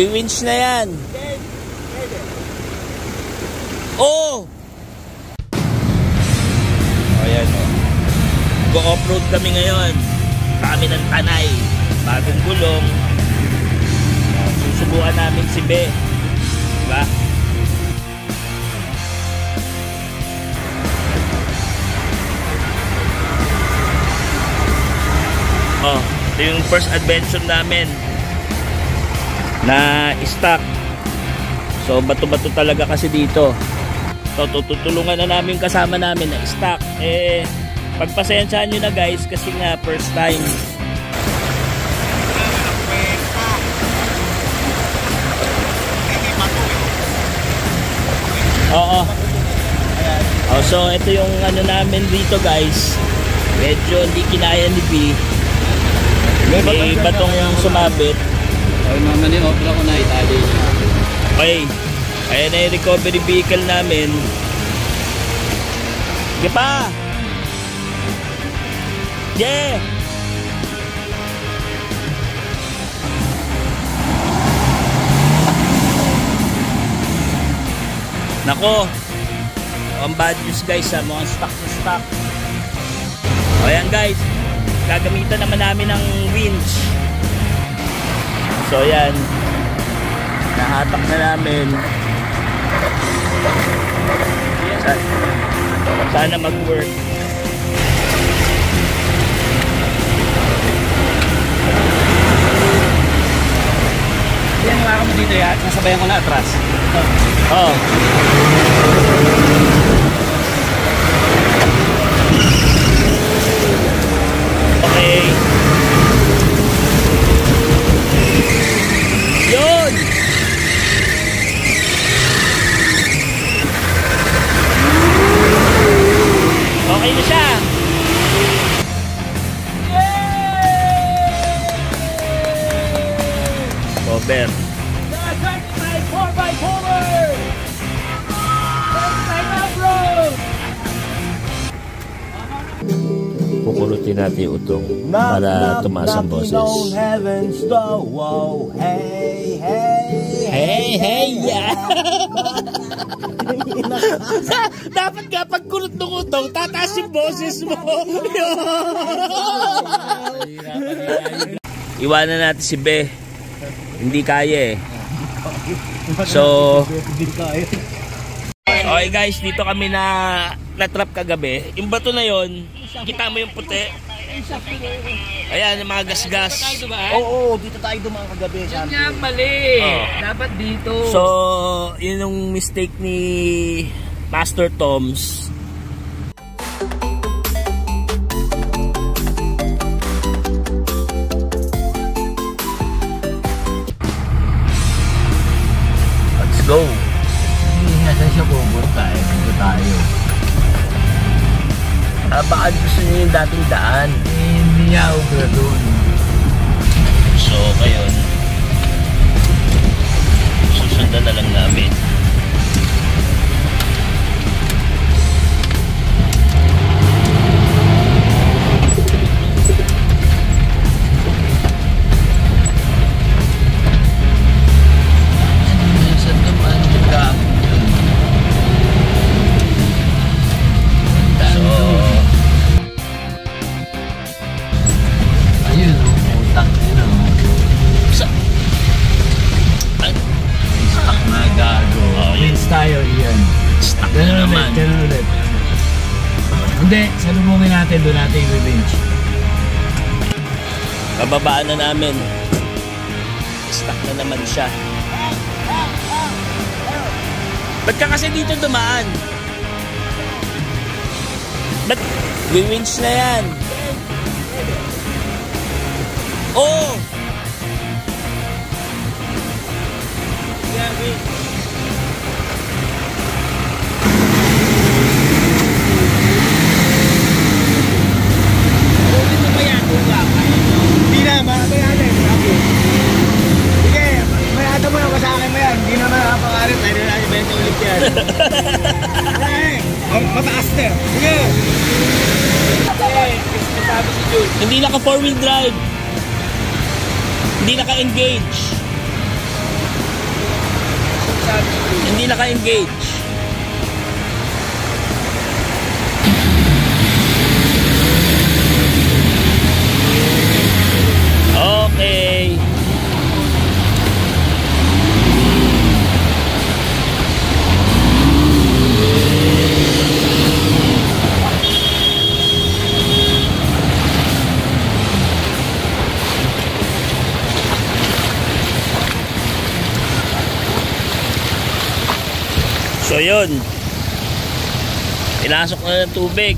Winch na yan. Oh! Ayan o. Go-off-road kami ngayon. Kami ng Tanay. Bagong gulong. Susubukan namin si Be. Diba? Oh, ito yung first adventure namin na stock. So bato-bato talaga kasi dito. So tutulungan na namin kasama namin na stock. Pagpasensyahan nyo na guys kasi nga first time. Oo. Oh, so ito yung ano namin dito guys. Medyo hindi kinaya ni B. May batong sumabit. Ay mama ni opera ko na itali. Okay. Ayan na yung recovery vehicle namin. Sige pa! Yeah! Nako! Ang bad news guys ha, mga stock na stock. Ayan guys, gagamitan naman namin ng winch. So ayan, nahatak na namin. Sana mag-work. Yan yung ako mo dito yan, nasabayan ko na atras. Oh. Okay. Yun. Okay na siya. Over. Pupulutin natin yung utong para tumaas ang boses. Hey, yeah! Dapat nga pagkulot ng utong, tataas yung boses mo. Iwanan natin si Be. Hindi kaya eh. So, okay guys, dito kami na-trap kagabi. Yung bato na yon, kita mo yung puti. Ayan, yung mga gas-gas. Oo, dito tayo dumaan kagabi. Yan nga, mali. Dapat dito. So, yun yung mistake ni Master Toms. Let's go. Hindi nga saan siya pupunta eh. Dito tayo. Baka gusto niyo yung dating daan. Hindi niya ubra doon. So, ngayon, susundan na lang namin. Tayo, iyan. Stuck na naman. Ganun ulit. Hindi, salubungin natin, doon natin yung revenge. Bababaan na namin. Stuck na naman siya. Ba't ka kasi dito dumaan? Ba't winch na yan? Oh! Yeah, winch. Hindi na, mayayanin. Sige, mayata mo yung kasakay mo yan. Hindi na makapangarit. Tayo na natin benta ulit yan. Mataas na. Sige. Sabi si Jules. Hindi naka 4-wheel drive. Hindi naka-engage. Hindi naka-engage. Okay. So yun, pinasok na ng tubig.